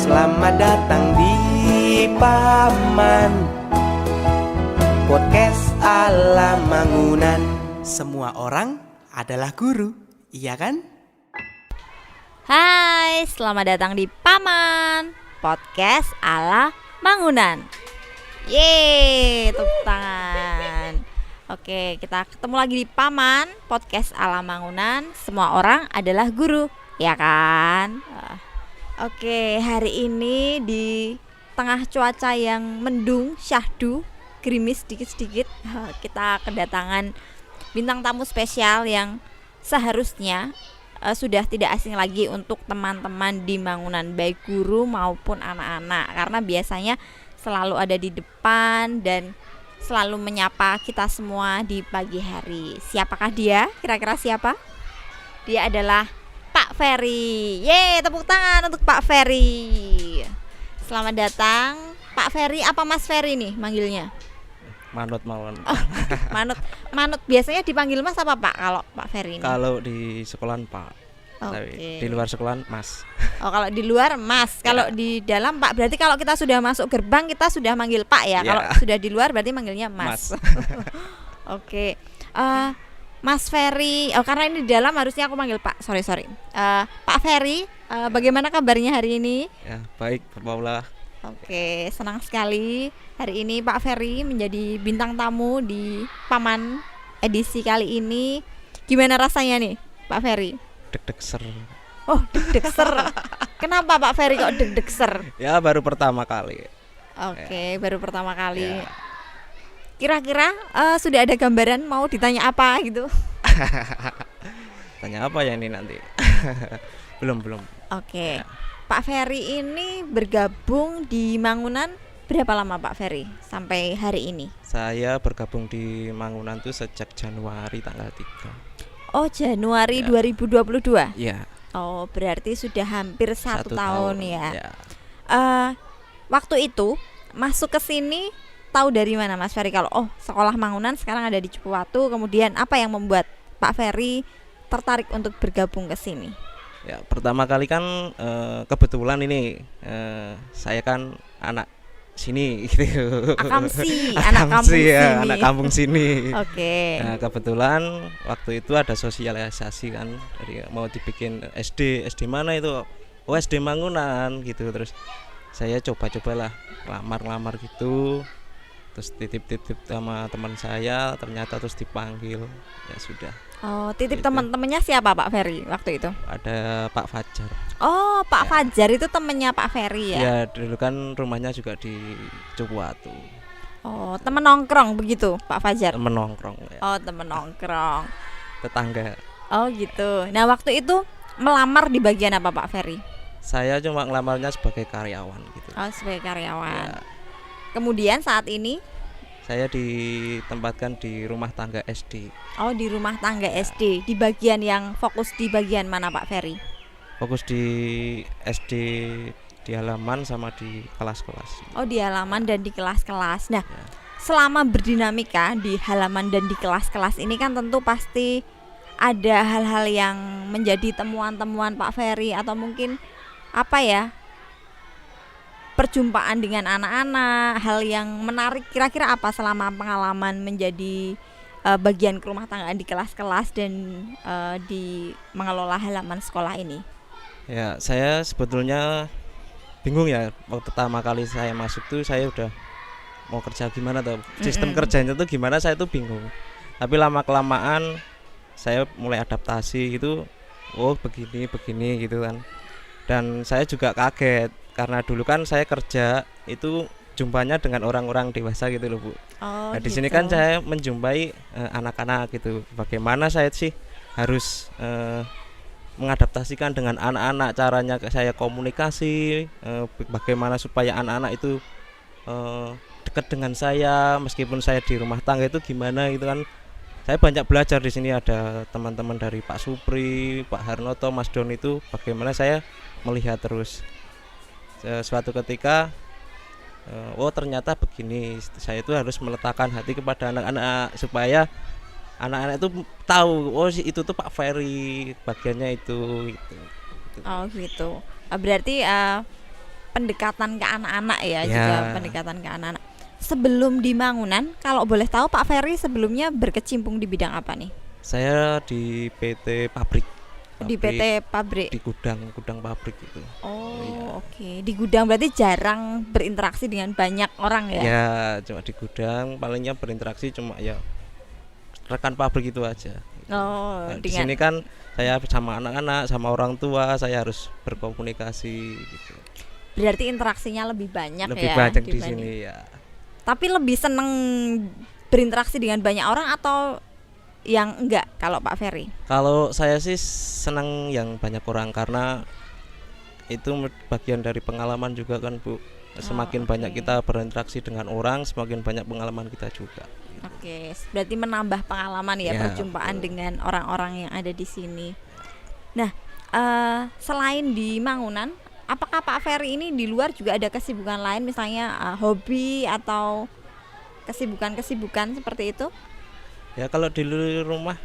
Selamat datang di Paman Podcast ala Mangunan. Semua orang adalah guru, iya kan? Hai, selamat datang di Paman Podcast ala Mangunan. Yeay, tepuk tangan. Oke, kita ketemu lagi di Paman Podcast ala Mangunan. Semua orang adalah guru, ya kan? Oke, hari ini di tengah cuaca yang mendung, syahdu, gerimis sedikit-sedikit, kita kedatangan bintang tamu spesial yang seharusnya sudah tidak asing lagi untuk teman-teman di Mangunan, baik guru maupun anak-anak, karena biasanya selalu ada di depan dan selalu menyapa kita semua di pagi hari. Siapakah dia? Kira-kira siapa? Dia adalah Pak Ferry. Yeay, tepuk tangan untuk Pak Ferry. Selamat datang Pak Ferry. Apa Mas Ferry nih manggilnya? Manut mawon. Manut biasanya dipanggil Mas apa Pak kalau Pak Ferry ini? Kalau di sekolahan Pak. Tapi di luar sekolahan Mas. Oh, kalau di luar Mas, kalau di dalam Pak. Berarti kalau kita sudah masuk gerbang kita sudah manggil Pak ya. Kalau sudah di luar berarti manggilnya Mas. Oke. Mas Ferry. Oh, karena ini di dalam harusnya aku manggil Pak. Sorry. Pak Ferry, bagaimana kabarnya hari ini? Ya, baik, bermaulah. Oke, senang sekali hari ini Pak Ferry menjadi bintang tamu di Paman edisi kali ini. Gimana rasanya nih, Pak Ferry? Deg-deg ser. Oh, deg-deg ser. Kenapa Pak Ferry kok deg-deg ser? Ya, baru pertama kali. Oke, baru pertama kali. Ya. Kira-kira sudah ada gambaran mau ditanya apa gitu? Tanya apa ya ini nanti? belum. Oke. Ya. Pak Ferry ini bergabung di Mangunan berapa lama Pak Ferry sampai hari ini? Saya bergabung di Mangunan tuh sejak Januari tanggal 3. Oh, Januari 2022? Iya. Oh, berarti sudah hampir satu tahun ya. Waktu itu masuk ke sini tahu dari mana Mas Ferry kalau sekolah Mangunan sekarang ada di Cipuwatu, kemudian apa yang membuat Pak Ferry tertarik untuk bergabung ke sini? Ya, pertama kali kan kebetulan ini saya kan anak sini gitu. Anak kampung sini. Oke. Nah, kebetulan waktu itu ada sosialisasi kan, dari mau dibikin SD mana itu? Oh, SD Mangunan gitu. Terus saya cobalah lamar gitu. Terus titip sama teman saya, ternyata terus dipanggil. Ya sudah. Oh, titip gitu. Teman-temannya siapa Pak Ferry waktu itu? Ada Pak Fajar. Oh, Pak Fajar itu temennya Pak Ferry ya? Ya, dulu kan rumahnya juga di Cipuwatu. Oh, temen nongkrong begitu Pak Fajar? Temen nongkrong ya. Oh, temen nongkrong. Tetangga. Oh gitu. Nah, waktu itu melamar di bagian apa Pak Ferry? Saya cuma ngelamarnya sebagai karyawan gitu. Oh, sebagai karyawan. Ya. Kemudian saat ini? Saya ditempatkan di rumah tangga SD. Oh, di rumah tangga SD. Di bagian yang fokus di bagian mana Pak Ferry? Fokus di SD di halaman sama di kelas-kelas. Oh, di halaman dan di kelas-kelas. Nah, selama berdinamika di halaman dan di kelas-kelas ini kan tentu pasti ada hal-hal yang menjadi temuan-temuan Pak Ferry atau mungkin perjumpaan dengan anak-anak, hal yang menarik. Kira-kira apa selama pengalaman menjadi bagian rumah tangga di kelas-kelas dan di mengelola halaman sekolah ini? Ya, saya sebetulnya bingung ya. Waktu pertama kali saya masuk tuh saya udah mau kerja gimana tuh. Sistem kerjanya tuh gimana saya tuh bingung. Tapi lama-kelamaan saya mulai adaptasi gitu. Oh, begini gitu kan. Dan saya juga kaget karena dulu kan saya kerja itu jumpanya dengan orang-orang dewasa gitu loh Bu. Oh, nah, di gitu. sini kan saya menjumpai anak-anak gitu. Bagaimana saya sih harus mengadaptasikan dengan anak-anak, caranya saya komunikasi, bagaimana supaya anak-anak itu dekat dengan saya meskipun saya di rumah tangga itu gimana gitu kan. Saya banyak belajar di sini, ada teman-teman dari Pak Supri, Pak Harnoto, Mas Don, itu bagaimana saya melihat terus. Suatu ketika ternyata begini, saya itu harus meletakkan hati kepada anak-anak supaya anak-anak itu tahu itu tuh Pak Ferry bagiannya itu gitu. Oh gitu. Berarti pendekatan ke anak-anak ya, Ya. juga pendekatan ke anak-anak. Sebelum di Mangunan, kalau boleh tahu Pak Ferry sebelumnya berkecimpung di bidang apa nih? Saya di PT pabrik. Di PT pabrik. Di gudang pabrik itu. Oh, Iya. oke. Di gudang berarti jarang berinteraksi dengan banyak orang ya? Ya, cuma di gudang palingnya berinteraksi cuma ya rekan pabrik itu aja. Oh, Nah, di sini kan saya sama anak-anak, sama orang tua, saya harus berkomunikasi gitu. berarti interaksinya lebih banyak Lebih ya banyak di dibanding- sini ya. Tapi lebih seneng berinteraksi dengan banyak orang atau yang enggak kalau Pak Ferry? Kalau saya sih senang yang banyak orang karena itu bagian dari pengalaman juga kan Bu. Semakin oke. banyak kita berinteraksi dengan orang, semakin banyak pengalaman kita juga. Oke, berarti menambah pengalaman ya, Ya, perjumpaan betul. dengan orang-orang yang ada di sini. Nah, selain di Mangunan, apakah Pak Ferry ini di luar juga ada kesibukan lain, misalnya hobi atau kesibukan-kesibukan seperti itu? Ya kalau di rumah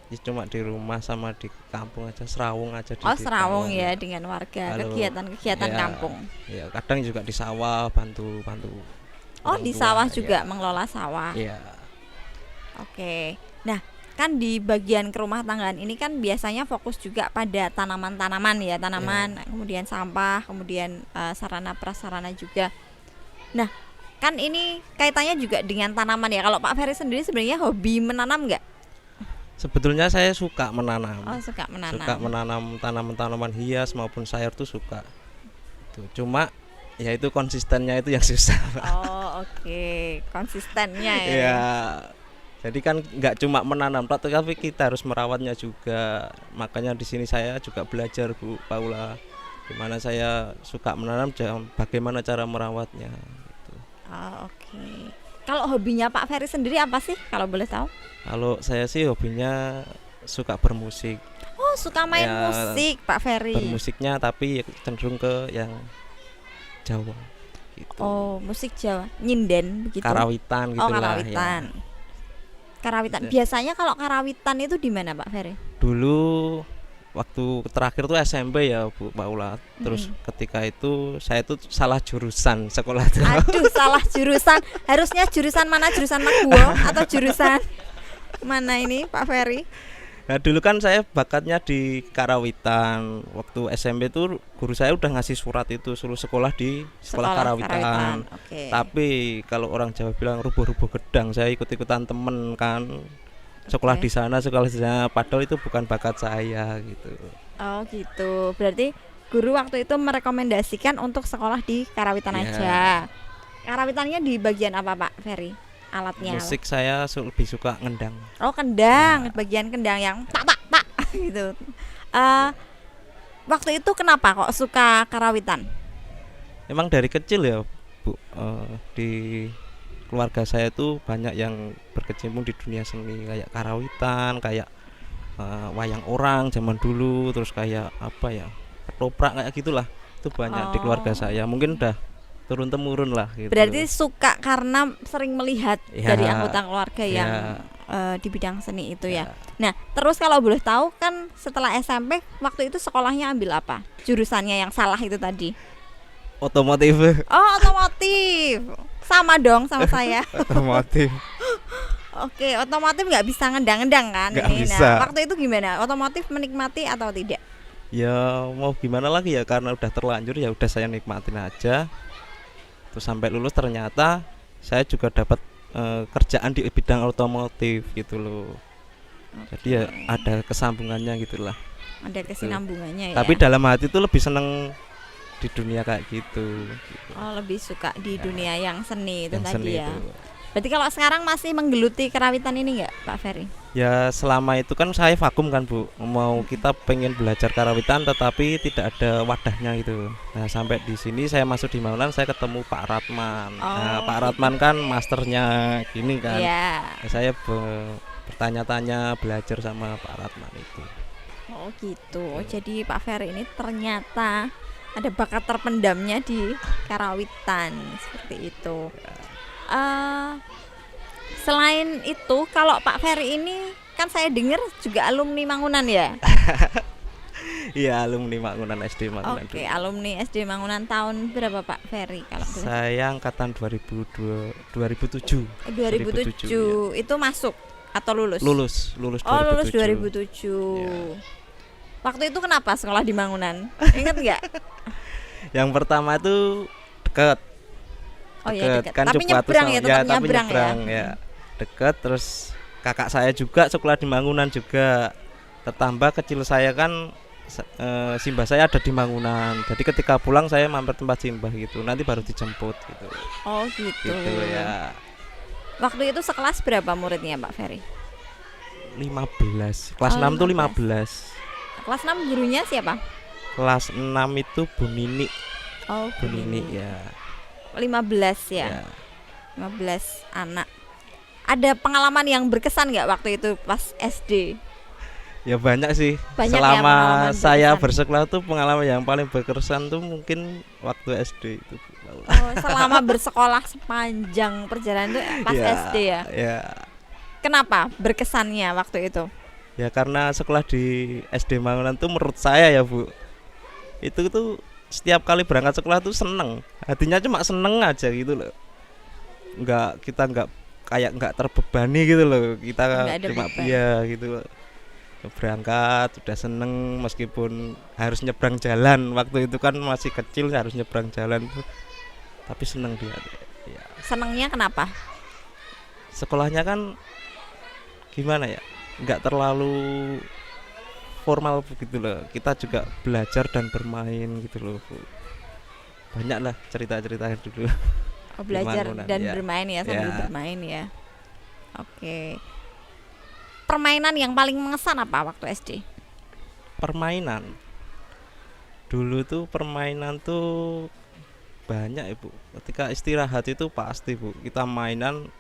ya cuma di rumah sama di kampung aja, serawung aja di Serawung kampung. ya dengan warga, Kalau- kegiatan-kegiatan ya, kampung. Ya kadang juga di sawah bantu orang Di tua, sawah ya. juga mengelola sawah. Iya. Oke. Nah, kan di bagian kerumah tanggaan ini kan biasanya fokus juga pada tanaman-tanaman ya, tanaman, kemudian sampah, kemudian sarana prasarana juga. Nah, kan ini kaitannya juga dengan tanaman ya. Kalau Pak Ferry sendiri sebenarnya hobi menanam nggak? Sebetulnya saya suka menanam. Oh, suka menanam. Suka menanam tanaman-tanaman hias maupun sayur tuh suka. Tuh, cuma ya itu konsistennya itu yang susah. Oh, oke. Konsistennya ya. Ya. Jadi kan nggak cuma menanam, tapi kita harus merawatnya juga. Makanya di sini saya juga belajar Bu Paula, gimana saya suka menanam, bagaimana cara merawatnya. Gitu. Oh, oke. Kalau hobinya Pak Ferry sendiri apa sih kalau boleh tahu? Kalau saya sih hobinya suka bermusik. Oh, suka main Ya, musik Pak Ferry. Bermusiknya tapi cenderung ke yang Jawa gitu. Oh, musik Jawa, nyinden begitu. Karawitan gitu Oh, lah karawitan. ya. Karawitan. Ya. Biasanya kalau karawitan itu di mana Pak Ferry? Dulu waktu terakhir tuh SMP ya Bu Paula. Terus Mm-mm. ketika itu saya tuh salah jurusan sekolah tuh. Aduh, salah jurusan. Harusnya jurusan mana? Jurusan Magbuo atau jurusan mana ini Pak Ferry? Nah dulu kan saya bakatnya di karawitan. Waktu SMP tuh guru saya udah ngasih surat itu suruh sekolah di sekolah karawitan. Oke. Tapi kalau orang Jawa bilang rubuh-rubuh gedang, saya ikut-ikutan temen kan. Sekolah Oke. di sana, padahal itu bukan bakat saya gitu. Oh, gitu. Berarti guru waktu itu merekomendasikan untuk sekolah di karawitan Ya. aja. Karawitannya di bagian apa Pak Ferry? Alatnya. Musik saya lebih suka ngendang. Oh, kendang, bagian kendang yang tak gitu. Waktu itu kenapa kok suka karawitan? Emang dari kecil ya Bu, di keluarga saya tuh banyak yang berkecimpung di dunia seni, kayak karawitan, kayak wayang orang zaman dulu, terus kayak apa ya, ketoprak kayak gitulah. Itu banyak di keluarga Oh. saya. Mungkin udah turun temurun lah gitu. Berarti suka karena sering melihat Ya. dari anggota keluarga Ya. yang di bidang seni itu ya. Ya. Nah, terus kalau boleh tahu kan setelah SMP waktu itu sekolahnya ambil apa? Jurusannya yang salah itu tadi. Otomotif. Oh, otomotif. Sama dong sama saya. Otomotif. Oke, otomotif nggak bisa ngendang-ngendang kan Nggak ini. bisa. Nah, waktu itu gimana? Otomotif menikmati atau tidak? Ya mau gimana lagi ya, karena udah terlanjur ya udah saya nikmatin aja. Terus sampai lulus ternyata saya juga dapat kerjaan di bidang otomotif gitu loh. Jadi ya ada kesambungannya gitulah. Ada kesinambungannya ya. Tapi dalam hati tuh lebih seneng di dunia kayak gitu. Oh, lebih suka di dunia yang seni itu Yang tadi seni ya. itu. Berarti kalau sekarang masih menggeluti kerawitan ini nggak, Pak Ferry? Ya selama itu kan saya vakum kan Bu, mau kita pengen belajar karawitan tetapi tidak ada wadahnya gitu. Nah sampai di sini saya masuk di Mangunan, saya ketemu Pak Ratman. Nah Oh, Pak Ratman kan masternya gini kan. Iya. Nah, saya bertanya-tanya, belajar sama Pak Ratman itu. Oh gitu. Jadi Pak Ferry ini ternyata ada bakat terpendamnya di karawitan seperti itu. Selain itu, kalau Pak Ferry ini kan saya dengar juga alumni Mangunan ya. Iya, alumni Mangunan SD Mangunan. Oke, dulu. alumni SD Mangunan tahun berapa Pak Ferry kalau boleh? Saya angkatan 2007. 2007. Itu masuk atau lulus? Lulus Oh, lulus 2007. 2007. Iya. Waktu itu kenapa sekolah di Mangunan? Ingat nggak? Yang pertama itu dekat. Oh ya dekat. Kan Tapi Cipatu nyebrang sama- ya, tetap tapi nyebrang ya. Dekat, terus kakak saya juga sekolah di Mangunan juga. Tertambah kecil saya kan simbah saya ada di Mangunan. Jadi ketika pulang saya mampir tempat simbah gitu. Nanti baru dijemput gitu. Oh gitu. Gitu ya. Waktu itu sekelas berapa muridnya Pak Ferry? 15. Kelas Oh, 6 tuh 15. 15. Kelas 6 gurunya siapa? Kelas 6 itu Bu Nini. Oh, Bu Nini ya. 15 ya. 15 anak. Ada pengalaman yang berkesan nggak waktu itu pas SD? Ya banyak sih. Banyak ya Selama pengalaman saya berkesan. bersekolah tuh pengalaman yang paling berkesan tuh mungkin waktu SD itu. Oh, selama bersekolah sepanjang perjalanan itu pas SD ya. Ya. Kenapa berkesannya waktu itu? Ya karena sekolah di SD Mangunan tuh menurut saya ya Bu, itu tuh setiap kali berangkat sekolah tuh seneng. Hatinya cuma seneng aja gitu loh. Kita nggak terbebani gitu loh. Kita Nggak ada cuma beban. ya gitu loh. Berangkat udah seneng meskipun harus nyebrang jalan. Waktu itu kan masih kecil harus nyebrang jalan tuh. Tapi seneng dia. Ya. Senengnya kenapa? Sekolahnya kan gimana ya, nggak terlalu formal begitu loh. Kita juga belajar dan bermain gitu loh Bu. Banyak lah cerita-cerita dulu. Oh, belajar Mangunan, dan ya. bermain ya, sambil Ya. bermain ya. Oke. Permainan yang paling mengesan apa waktu SD? Permainan dulu tuh permainan tuh banyak Ibu. Ketika istirahat itu pasti Bu kita mainan.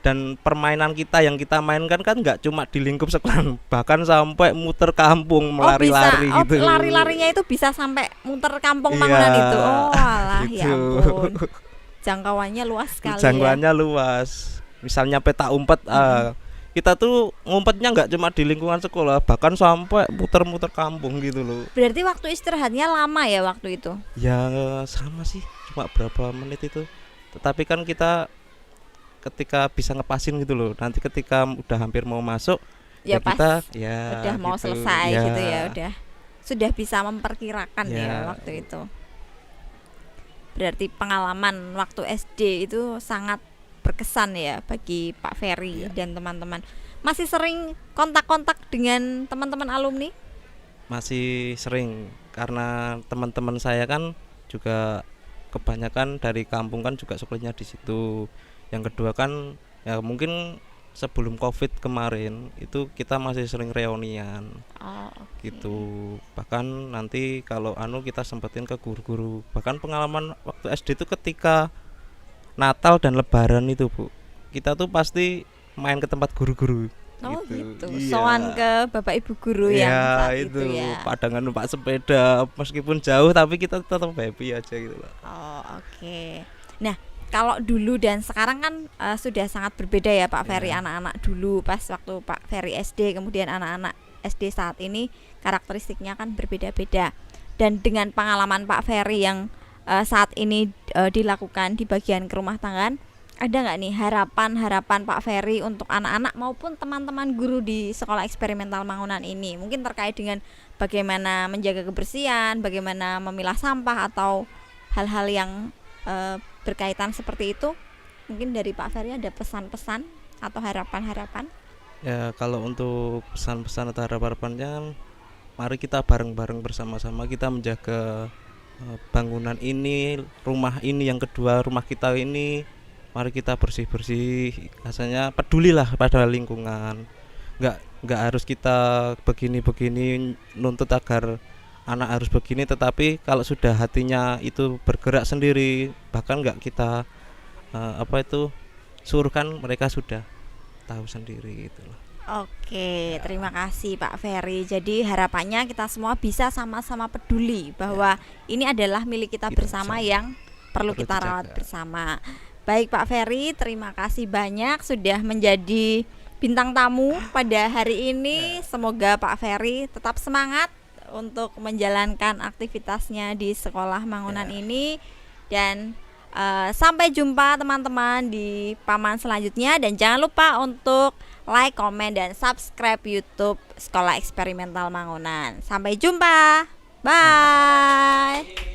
Dan permainan kita yang kita mainkan kan nggak cuma di lingkup sekolah, bahkan sampai muter kampung melari-lari bisa. gitu. Lari-larinya itu bisa sampai muter kampung Iya, Mangunan itu. Oh, alah ya gitu. ampun. Jangkauannya luas sekali ya. Jangkauannya luas. Misalnya petak umpet, kita tuh ngumpetnya nggak cuma di lingkungan sekolah, bahkan sampai muter-muter kampung gitu loh. Berarti waktu istirahatnya lama ya waktu itu? Ya sama sih, cuma berapa menit itu. Tetapi kan kita ketika bisa ngepasin gitu loh. Nanti ketika udah hampir mau masuk, Ya, pas kita ya udah mau gitu. selesai Ya. gitu ya, sudah bisa memperkirakan ya Ya. waktu itu. Berarti pengalaman waktu SD itu sangat berkesan ya bagi Pak Ferry dan teman-teman. Masih sering kontak-kontak dengan teman-teman alumni? Masih sering karena teman-teman saya kan juga kebanyakan dari kampung kan juga sekolahnya di situ. Yang kedua kan ya mungkin sebelum Covid kemarin itu kita masih sering reunian. Oh, oke. Gitu. Bahkan nanti kalau kita sempetin ke guru-guru. Bahkan pengalaman waktu SD itu ketika Natal dan Lebaran itu Bu, kita tuh pasti main ke tempat guru-guru. Oh gitu. Iya. Soan ke Bapak Ibu guru yang saat itu ya. Padangan numpak sepeda meskipun jauh tapi kita tetap happy aja gitu loh. Oh, oke. Nah, kalau dulu dan sekarang kan sudah sangat berbeda ya Pak Ferry. Anak-anak dulu pas waktu Pak Ferry SD, kemudian anak-anak SD saat ini karakteristiknya kan berbeda-beda. Dan dengan pengalaman Pak Ferry yang saat ini dilakukan di bagian kerumah tanggaan, ada nggak nih harapan-harapan Pak Ferry untuk anak-anak maupun teman-teman guru di Sekolah Eksperimental Mangunan ini? Mungkin terkait dengan bagaimana menjaga kebersihan, bagaimana memilah sampah atau hal-hal yang berkaitan seperti itu. Mungkin dari Pak Ferry ada pesan-pesan atau harapan-harapan? Ya kalau untuk pesan-pesan atau harapan-harapannya, mari kita bareng-bareng bersama-sama kita menjaga bangunan ini, rumah ini, yang kedua rumah kita ini. Mari kita bersih-bersih, rasanya pedulilah pada lingkungan. Nggak harus kita begini-begini nuntut agar anak harus begini, tetapi kalau sudah hatinya itu bergerak sendiri, bahkan nggak kita suruhkan, mereka sudah tahu sendiri gitu loh. Oke, terima kasih Pak Ferry. Jadi harapannya kita semua bisa sama-sama peduli bahwa ini adalah milik kita bersama yang perlu kita rawat bersama. Baik Pak Ferry, terima kasih banyak sudah menjadi bintang tamu pada hari ini. Semoga Pak Ferry tetap semangat untuk menjalankan aktivitasnya di sekolah Mangunan ini. Dan sampai jumpa teman-teman di Paman selanjutnya. Dan jangan lupa untuk like, komen, dan subscribe YouTube Sekolah Eksperimental Mangunan. Sampai jumpa. Bye.